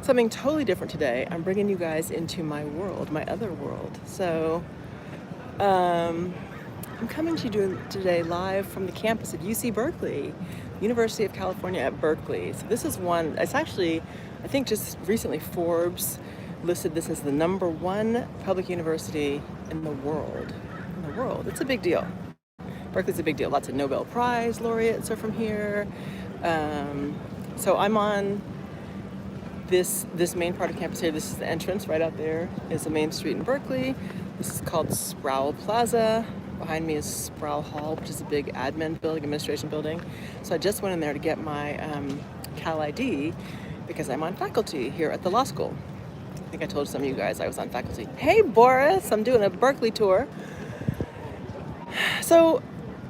something totally different today. I'm bringing you guys into my world, my other world. So I'm coming to you today live from the campus of UC Berkeley, University of California at Berkeley. So this is one, it's actually, I think just recently Forbes listed this as the #1 public university in the world. It's a big deal. Berkeley's a big deal. Lots of Nobel Prize laureates are from here. So I'm on this main part of campus here. This is the entrance right out there is the main street in Berkeley. This is called Sproul Plaza. Behind me is Sproul Hall, which is a big admin building, administration building. So I just went in there to get my Cal ID because I'm on faculty here at the law school. I think I told some of you guys I was on faculty. Hey Boris, I'm doing a Berkeley tour. So,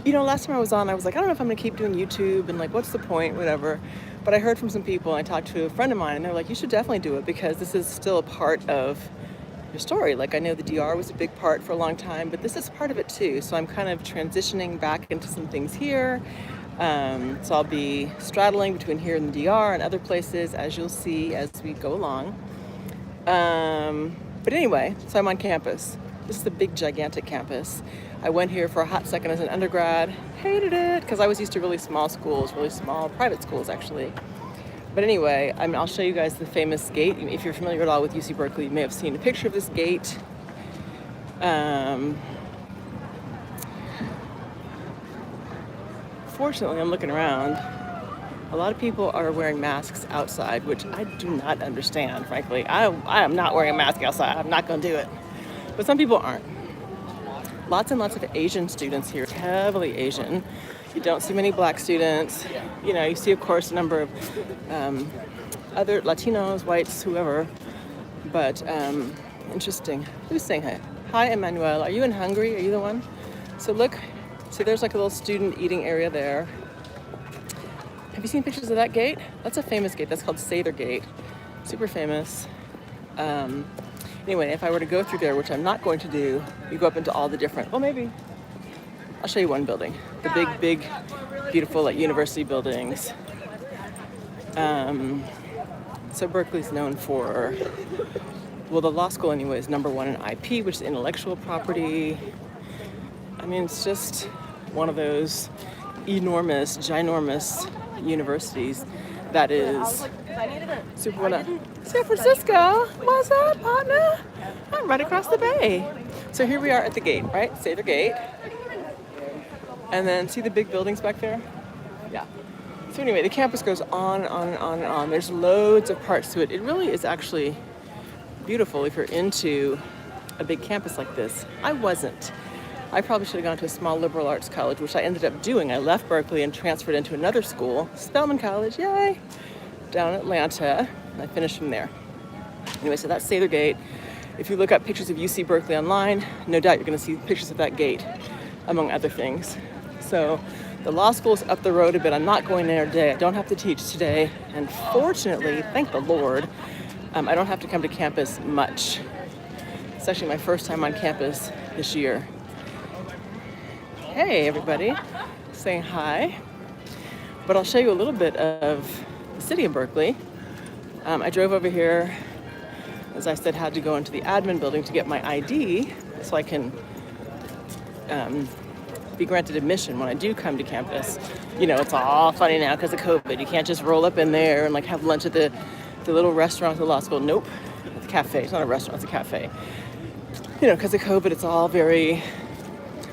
last time I was on, I was like, I don't know if I'm gonna keep doing YouTube and like, what's the point, whatever. But I heard from some people, and I talked to a friend of mine, and they're like, you should definitely do it because this is still a part of your story. Like, I know the DR was a big part for a long time, but this is part of it too. So I'm kind of transitioning back into some things here. So I'll be straddling between here and the DR and other places, as you'll see as we go along. But anyway, so I'm on campus. This is a big, gigantic campus. I went here for a hot second as an undergrad, hated it, because I was used to really small schools, really small private schools actually. But anyway, I'll show you guys the famous gate. If you're familiar at all with UC Berkeley, you may have seen a picture of this gate. Fortunately, I'm looking around. A lot of people are wearing masks outside, which I do not understand, frankly. I am not wearing a mask outside. I'm not going to do it. But some people aren't. Lots and lots of Asian students here, heavily Asian. You don't see many black students. You see, of course, a number of other Latinos, whites, whoever. But interesting. Who's saying hi? Hi, Emmanuel. Are you in Hungary? Are you the one? So look, there's like a little student eating area there. Have you seen pictures of that gate? That's a famous gate. That's called Sather Gate. Super famous. Anyway, if I were to go through there, which I'm not going to do, you go up into all the different, well, maybe. I'll show you one building. The big, beautiful, like, university buildings. So Berkeley's known for, well, the law school anyway is #1 in IP, which is intellectual property. I mean, it's just one of those enormous, ginormous universities that is super well. San Francisco, what's up, partner? I'm right across the bay. So here we are at the gate, right? Sather Gate. And then see the big buildings back there? Yeah. So anyway, the campus goes on and on and on and on. There's loads of parts to it. It really is actually beautiful if you're into a big campus like this. I wasn't. I probably should have gone to a small liberal arts college, which I ended up doing. I left Berkeley and transferred into another school, Spelman College, yay, down in Atlanta. I finished from there. Anyway, so that's Sather Gate. If you look up pictures of UC Berkeley online, no doubt you're going to see pictures of that gate, among other things. So the law school is up the road a bit. I'm not going there today. I don't have to teach today. And fortunately, thank the Lord, I don't have to come to campus much. It's actually my first time on campus this year. Hey, everybody. Saying hi. But I'll show you a little bit of the city of Berkeley. I drove over here, as I said, had to go into the admin building to get my ID so I can be granted admission when I do come to campus. It's all funny now because of COVID. You can't just roll up in there and like have lunch at the little restaurant at the law school. Nope, it's a cafe. It's not a restaurant, it's a cafe. Because of COVID, it's all very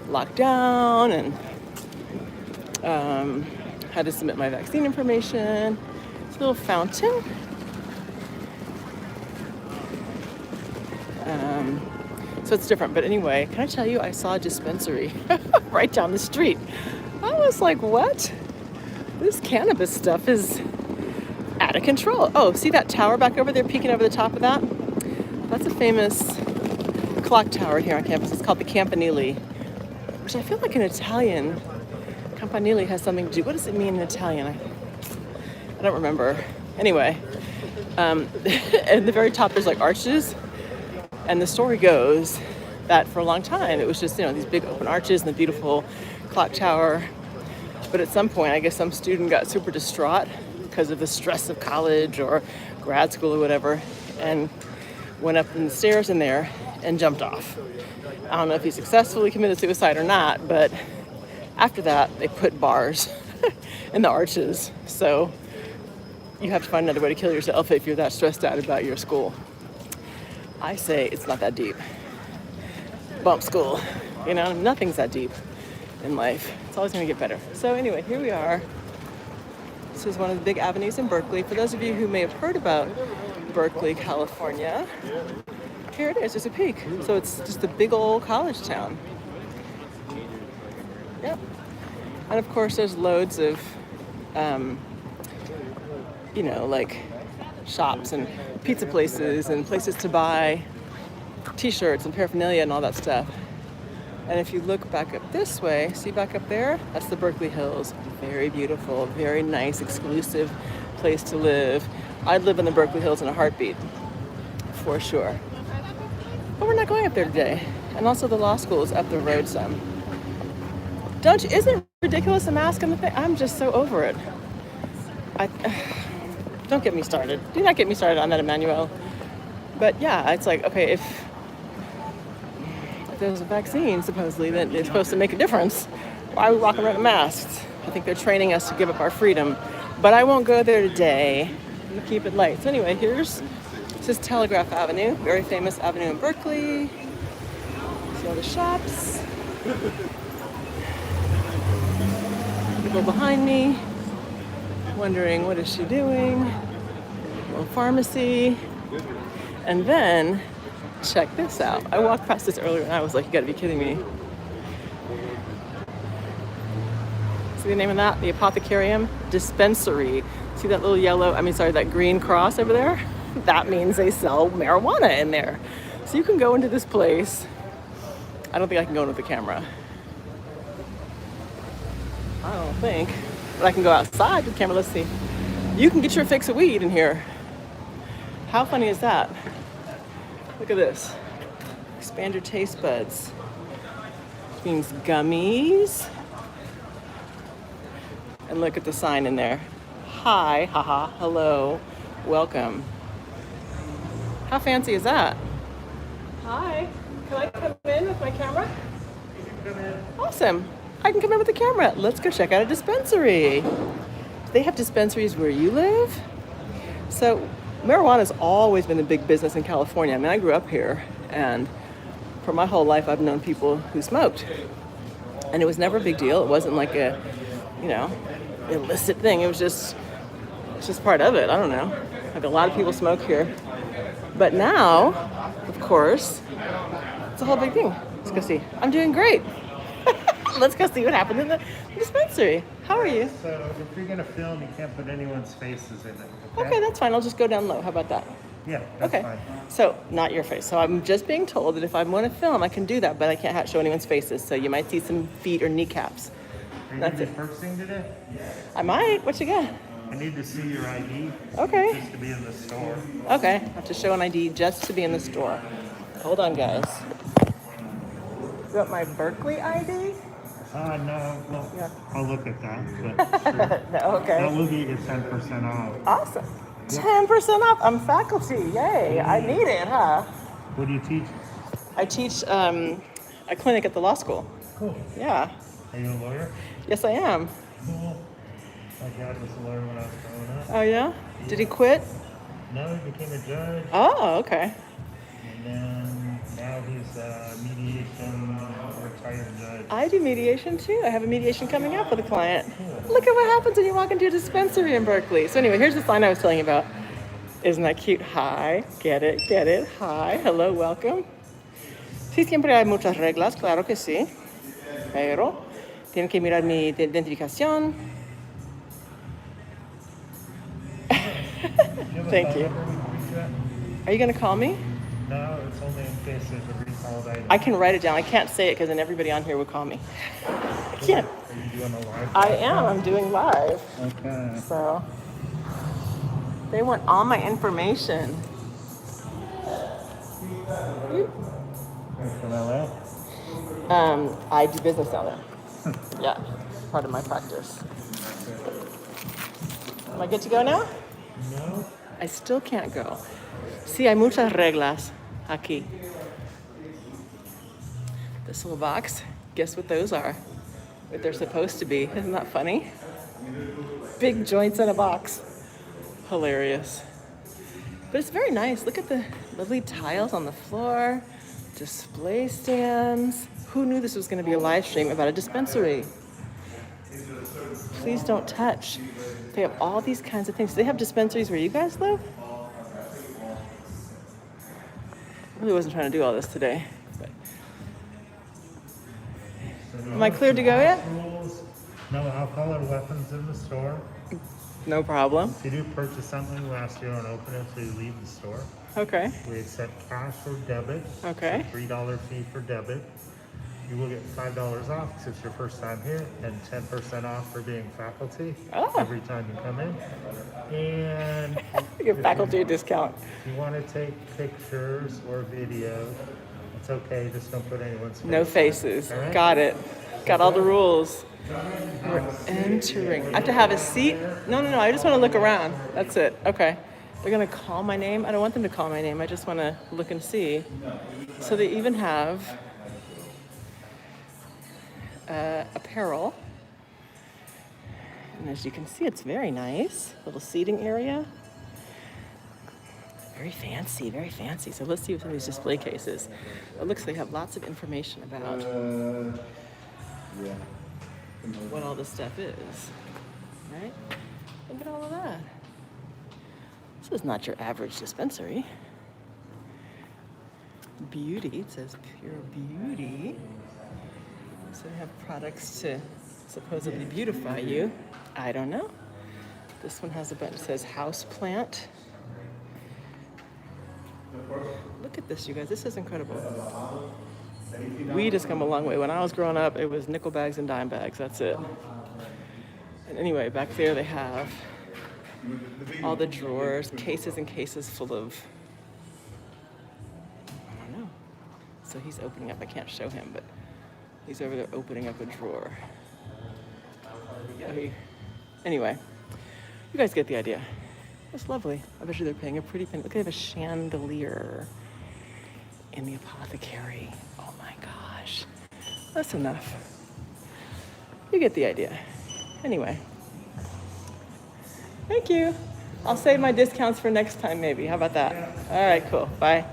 locked down, and had to submit my vaccine information. It's a little fountain. So it's different. But anyway, can I tell you, I saw a dispensary right down the street. I was like, what? This cannabis stuff is out of control. Oh, see that tower back over there peeking over the top of that? That's a famous clock tower here on campus. It's called the Campanile, which I feel like in Italian, Campanile has something to do. What does it mean in Italian? I don't remember. Anyway, at the very top there's like arches. And the story goes that for a long time it was just, these big open arches and the beautiful clock tower. But at some point, I guess some student got super distraught because of the stress of college or grad school or whatever, and went up the stairs in there and jumped off. I don't know if he successfully committed suicide or not, but after that, they put bars in the arches. So you have to find another way to kill yourself if you're that stressed out about your school. I say it's not that deep. Bump school. You know, nothing's that deep in life. It's always going to get better. So anyway, here we are. This is one of the big avenues in Berkeley. For those of you who may have heard about Berkeley, California, here it is, just a peek. So it's just a big old college town. Yep. And of course there's loads of, like shops and pizza places and places to buy t-shirts and paraphernalia and all that stuff. And if you look back up this way, see back up there? That's the Berkeley Hills. Very beautiful, very nice, exclusive place to live. I'd live in the Berkeley Hills in a heartbeat, for sure. But we're not going up there today. And also the law school is up the road some. Isn't it ridiculous, the mask and the thing? I'm just so over it. Don't get me started. Do not get me started on that, Emmanuel. But yeah, it's like, okay, if there's a vaccine, supposedly, that it's supposed to make a difference, why are we walking around with masks? I think they're training us to give up our freedom. But I won't go there today. I'm going to keep it light. So anyway, this is Telegraph Avenue, very famous avenue in Berkeley. See all the shops. People behind me, wondering what is she doing. A little pharmacy. And then, check this out. I walked past this earlier and I was like, you gotta be kidding me. See the name of that? The Apothecarium Dispensary. See that little that green cross over there? That means they sell marijuana in there. So you can go into this place. I don't think I can go in with the camera. I don't think. But I can go outside with the camera. Let's see. You can get your fix of weed in here. How funny is that? Look at this. Expand your taste buds. Which means gummies. And look at the sign in there. Hi, haha, hello, welcome. How fancy is that? Hi, can I come in with my camera? You can come in. Awesome. I can come in with the camera. Let's go check out a dispensary. Do they have dispensaries where you live? So marijuana's always been a big business in California. I mean, I grew up here, and for my whole life, I've known people who smoked. And it was never a big deal. It wasn't like a, illicit thing. It's just part of it. I don't know. Like a lot of people smoke here. But now, of course, it's a whole big thing. Let's go see. I'm doing great. Let's go see what happened in the dispensary. How are you? So if you're gonna film, you can't put anyone's faces in it. Okay, that's fine. I'll just go down low. How about that? Yeah, that's fine. So not your face. So I'm just being told that if I want to film, I can do that, but I can't show anyone's faces. So you might see some feet or kneecaps. That's it. First thing today? I might. What you got? I need to see your ID. Okay. Just to be in the store. Okay. I have to show an ID just to be in the store. Hold on, guys. You want my Berkeley ID? No. Well, Yeah. I'll look at that. But sure. No, okay. That will get you 10% off. Awesome. 10% off. I'm faculty. Yay. I need it, huh? What do you teach? I teach a clinic at the law school. Cool. Yeah. Are you a lawyer? Yes, I am. Cool. My dad was a lawyer when I was growing up. Oh, yeah? Did he quit? No, he became a judge. Oh, okay. And then now he's a mediation retired judge. I do mediation too. I have a mediation coming up with a client. Cool. Look at what happens when you walk into a dispensary in Berkeley. So anyway, here's the sign I was telling you about. Isn't that cute? Hi, get it. Hi, hello, welcome. Sí, siempre hay muchas reglas, claro que sí. Pero tienen que mirar mi identificación. Thank you. Are you going to call me? No, it's only in case there's a recalled item. I can write it down. I can't say it because then everybody on here would call me. I can't. Are you doing a live? I am. I'm doing live. Okay. So they want all my information. From LA? I do business down there. Yeah, part of my practice. Am I good to go now? No. I still can't go. Sí, hay muchas reglas aquí. This little box, guess what those are? What they're supposed to be. Isn't that funny? Big joints in a box. Hilarious. But it's very nice. Look at the lovely tiles on the floor, display stands. Who knew this was going to be a live stream about a dispensary? Please don't touch. They have all these kinds of things. Do they have dispensaries where you guys live? I really wasn't trying to do all this today. But... Am I cleared to go yet? No alcohol or weapons in the store. No problem. If you do purchase something, we ask you don't open it until you leave the store. Okay. We accept cash or debit. Okay. It's a $3 fee for debit. You will get $5 off because it's your first time here, and 10% off for being faculty every time you come in. And you get faculty a discount. If you want to take pictures or video, it's okay. Just don't put anyone's face. No faces. All right? Got it. Got all the rules. We're entering. I have to have a seat? No. I just want to look around. That's it. Okay. They're going to call my name? I don't want them to call my name. I just want to look and see. So they even have apparel. And as you can see, it's very nice. Little seating area. Very fancy, very fancy. So let's see what's in these display cases. It looks like they have lots of information about what all this stuff is, right? Look at all of that. This is not your average dispensary. Beauty, it says pure beauty. So they have products to supposedly beautify you. I don't know. This one has a button that says house plant. Look at this, you guys. This is incredible. Weed has come a long way. When I was growing up, it was nickel bags and dime bags. That's it. And anyway, back there they have all the drawers, cases and cases full of, I don't know. So he's opening up. I can't show him, but he's over there opening up a drawer. Anyway, you guys get the idea. It's lovely. I bet you they're paying a pretty penny. Look, they have a chandelier in the apothecary. Oh my gosh. That's enough. You get the idea. Anyway. Thank you. I'll save my discounts for next time maybe. How about that? All right, cool. Bye.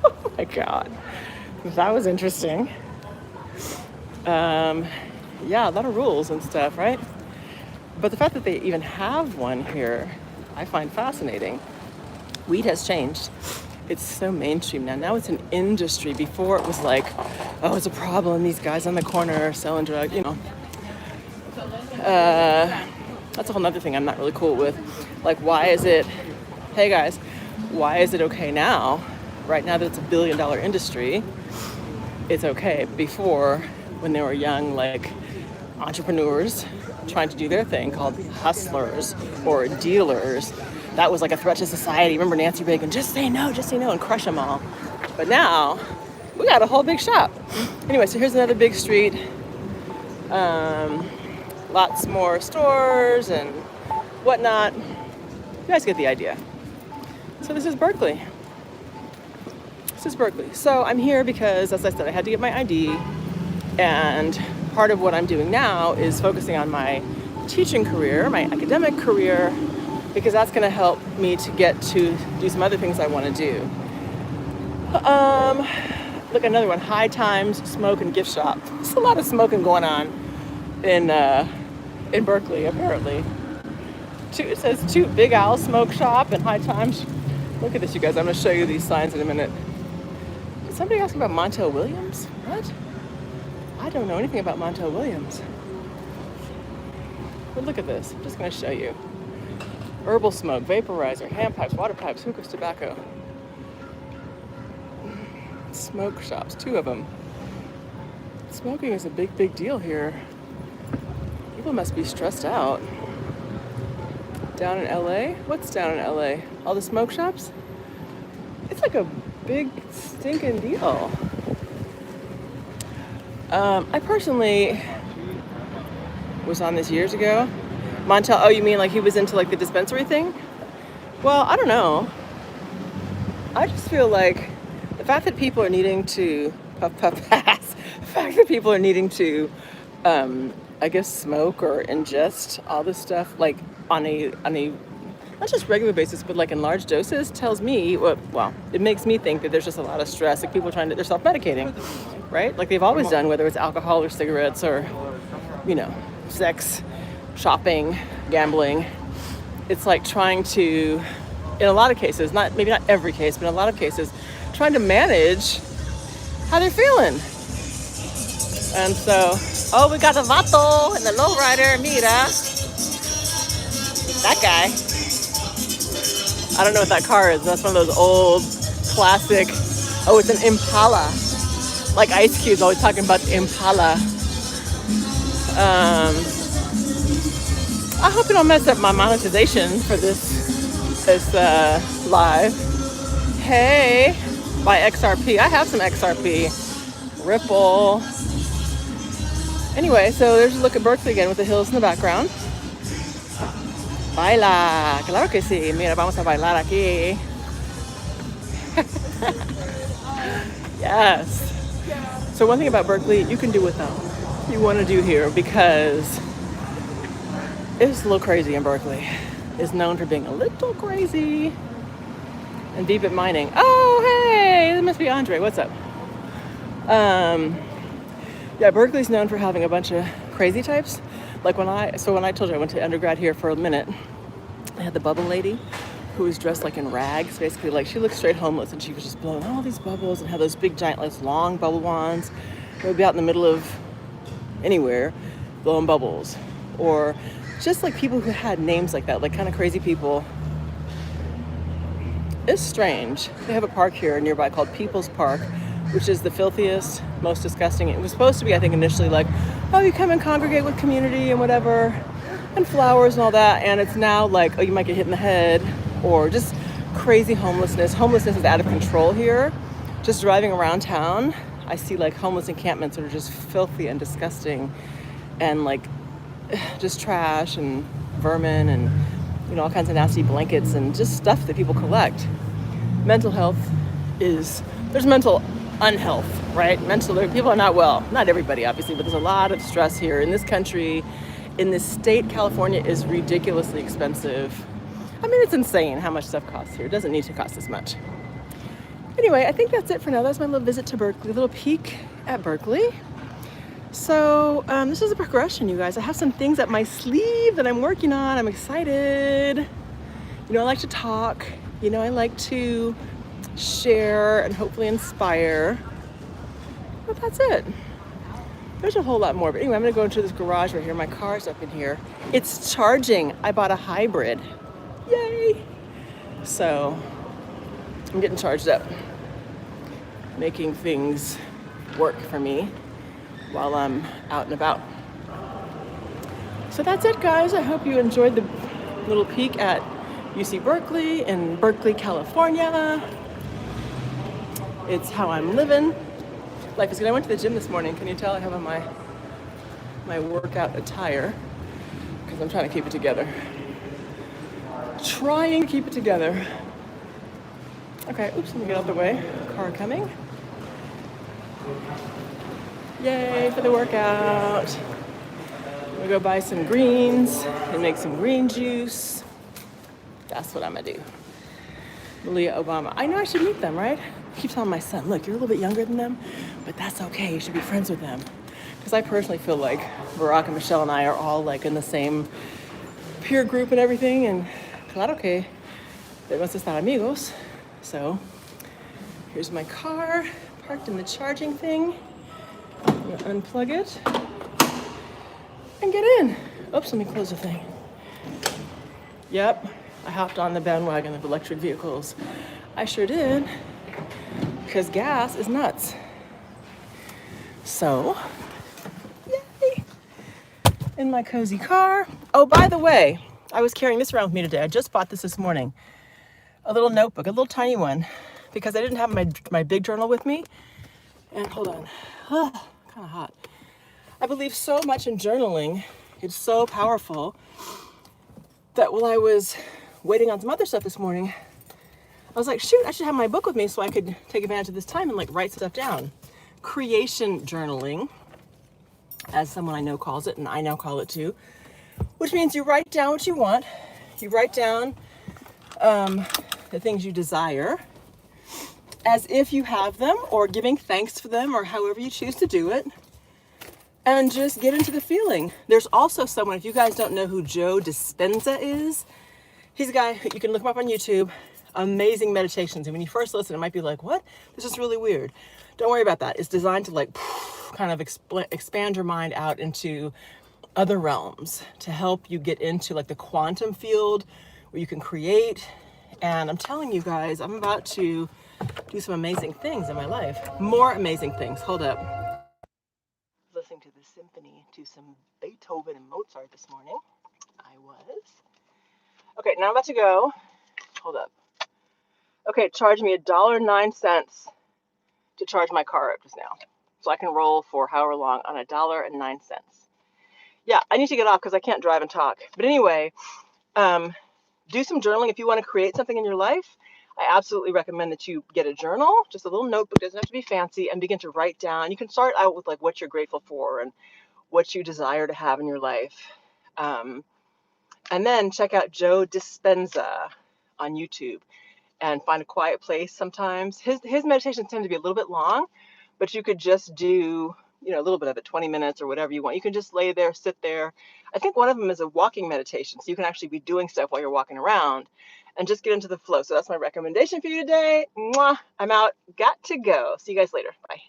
Oh my God. That was interesting. Yeah, a lot of rules and stuff, right? But the fact that they even have one here, I find fascinating. Weed has changed. It's so mainstream now. Now it's an industry. Before it was like, oh, it's a problem. These guys on the corner are selling drugs, you know. That's a whole nother thing I'm not really cool with. Like, why is it, hey guys, why is it okay now? Right now that it's $1 billion industry, it's okay. Before, when they were young, like entrepreneurs trying to do their thing called hustlers or dealers, that was like a threat to society. Remember Nancy Reagan, just say no, and crush them all. But now, we got a whole big shop. Anyway, so here's another big street. Lots more stores and whatnot. You guys get the idea. So this is Berkeley. So I'm here because, as I said, I had to get my ID. And part of what I'm doing now is focusing on my teaching career, my academic career, because that's going to help me to get to do some other things I want to do. Look, another one, High Times Smoke and Gift Shop. There's a lot of smoking going on in Berkeley, apparently. It says Big Owl Smoke Shop and High Times. Look at this, you guys. I'm going to show you these signs in a minute. Did somebody ask about Montel Williams? What? I don't know anything about Montel Williams. But look at this. I'm just going to show you. Herbal smoke, vaporizer, hand pipes, water pipes, hookahs, tobacco. Smoke shops, 2 of them. Smoking is a big, big deal here. People must be stressed out. Down in LA? What's down in LA? All the smoke shops? It's like a big stinking deal. I personally was on this years ago, Montel, oh, you mean like he was into like the dispensary thing? Well, I don't know. I just feel like the fact that people are needing to puff puff pass, the fact that people are needing to, I guess, smoke or ingest all this stuff like on a not just regular basis, but like in large doses, tells me, well, it makes me think that there's just a lot of stress, like people they're self-medicating, right? Like they've always done, whether it's alcohol or cigarettes or, you know, sex, shopping, gambling. It's like trying to, in a lot of cases, maybe not every case, but in a lot of cases, trying to manage how they're feeling. And so, oh, we got the vato and the lowrider, mira. That guy. I don't know what that car is. That's one of those old, classic, oh, it's an Impala. Like Ice Cube's always talking about the Impala. I hope you don't mess up my monetization for this live. Hey, buy XRP. I have some XRP. Ripple. Anyway, so there's a look at Berkeley again with the hills in the background. Baila, claro que sí. Mira, vamos a bailar aquí. Yes. So one thing about Berkeley, you can do without. You want to do here because it's a little crazy in Berkeley. It's known for being a little crazy. And deep at mining. Oh, hey, that must be Andre. What's up? Yeah, Berkeley's known for having a bunch of crazy types. Like when I told you I went to undergrad here for a minute, I had the bubble lady who was dressed like in rags, basically. Like she looked straight homeless, and she was just blowing all these bubbles and had those big giant, like long bubble wands. They would be out in the middle of anywhere blowing bubbles. Or just like people who had names like that, like kind of crazy people. It's strange. They have a park here nearby called People's Park, which is the filthiest, most disgusting. It was supposed to be, I think, initially like, oh, you come and congregate with community and whatever, and flowers and all that. And it's now like, oh, you might get hit in the head, or just crazy homelessness. Homelessness is out of control here. Just driving around town, I see like homeless encampments that are just filthy and disgusting, and like just trash and vermin and, you know, all kinds of nasty blankets and just stuff that people collect. Mental health there's mental unhealth, right? People are not well. Not everybody, obviously, but there's a lot of stress here in this country. In this state, California is ridiculously expensive. I mean, it's insane how much stuff costs here. It doesn't need to cost this much. Anyway, I think that's it for now. That's my little visit to Berkeley, a little peek at Berkeley. So this is a progression, you guys. I have some things up my sleeve that I'm working on. I'm excited. You know, I like to talk. You know, I like to share and hopefully inspire. But that's it. There's a whole lot more. But anyway, I'm going to go into this garage right here. My car's up in here. It's charging. I bought a hybrid. Yay! So I'm getting charged up, making things work for me while I'm out and about. So that's it, guys. I hope you enjoyed the little peek at UC Berkeley in Berkeley, California. It's how I'm living. Life is good. I went to the gym this morning. Can you tell I have on my workout attire? Because I'm trying to keep it together. Trying to keep it together. Okay, oops, let me get out of the way. Car coming. Yay for the workout. I'm gonna go buy some greens and make some green juice. That's what I'm gonna do. Malia Obama. I know I should meet them, right? I keep telling my son, look, you're a little bit younger than them, but that's okay. You should be friends with them. Because I personally feel like Barack and Michelle and I are all like in the same peer group and everything. And claro que debemos estar amigos. So here's my car parked in the charging thing. I'm gonna unplug it and get in. Oops, let me close the thing. Yep, I hopped on the bandwagon of electric vehicles. I sure did, because gas is nuts. So, yay! In my cozy car. Oh, by the way, I was carrying this around with me today. I just bought this morning. A little notebook, a little tiny one, because I didn't have my big journal with me. And hold on, kind of hot. I believe so much in journaling. It's so powerful. that while I was waiting on some other stuff this morning, I was like, shoot, I should have my book with me so I could take advantage of this time and like write stuff down. Creation journaling, as someone I know calls it, and I now call it too, which means you write down what you want. You write down the things you desire as if you have them, or giving thanks for them, or however you choose to do it, and just get into the feeling. There's also someone, if you guys don't know who Joe Dispenza is, he's a guy, you can look him up on YouTube, amazing meditations. And when you first listen, it might be like, what? This is really weird. Don't worry about that. It's designed to like kind of expand your mind out into other realms to help you get into like the quantum field where you can create. And I'm telling you guys, I'm about to do some amazing things in my life. More amazing things. Hold up. Listening to the symphony to some Beethoven and Mozart this morning. I was. Okay, now I'm about to go. Hold up. Okay, it charged me $1.09 to charge my car up just now. So I can roll for however long on $1.09. Yeah, I need to get off because I can't drive and talk. But anyway, do some journaling if you want to create something in your life. I absolutely recommend that you get a journal, just a little notebook, doesn't have to be fancy, and begin to write down. You can start out with like what you're grateful for and what you desire to have in your life. And then check out Joe Dispenza on YouTube and find a quiet place sometimes. His meditations tend to be a little bit long, but you could just do, a little bit of it, 20 minutes or whatever you want. You can just lay there, sit there. I think one of them is a walking meditation. So you can actually be doing stuff while you're walking around and just get into the flow. So that's my recommendation for you today. Mwah! I'm out. Got to go. See you guys later. Bye.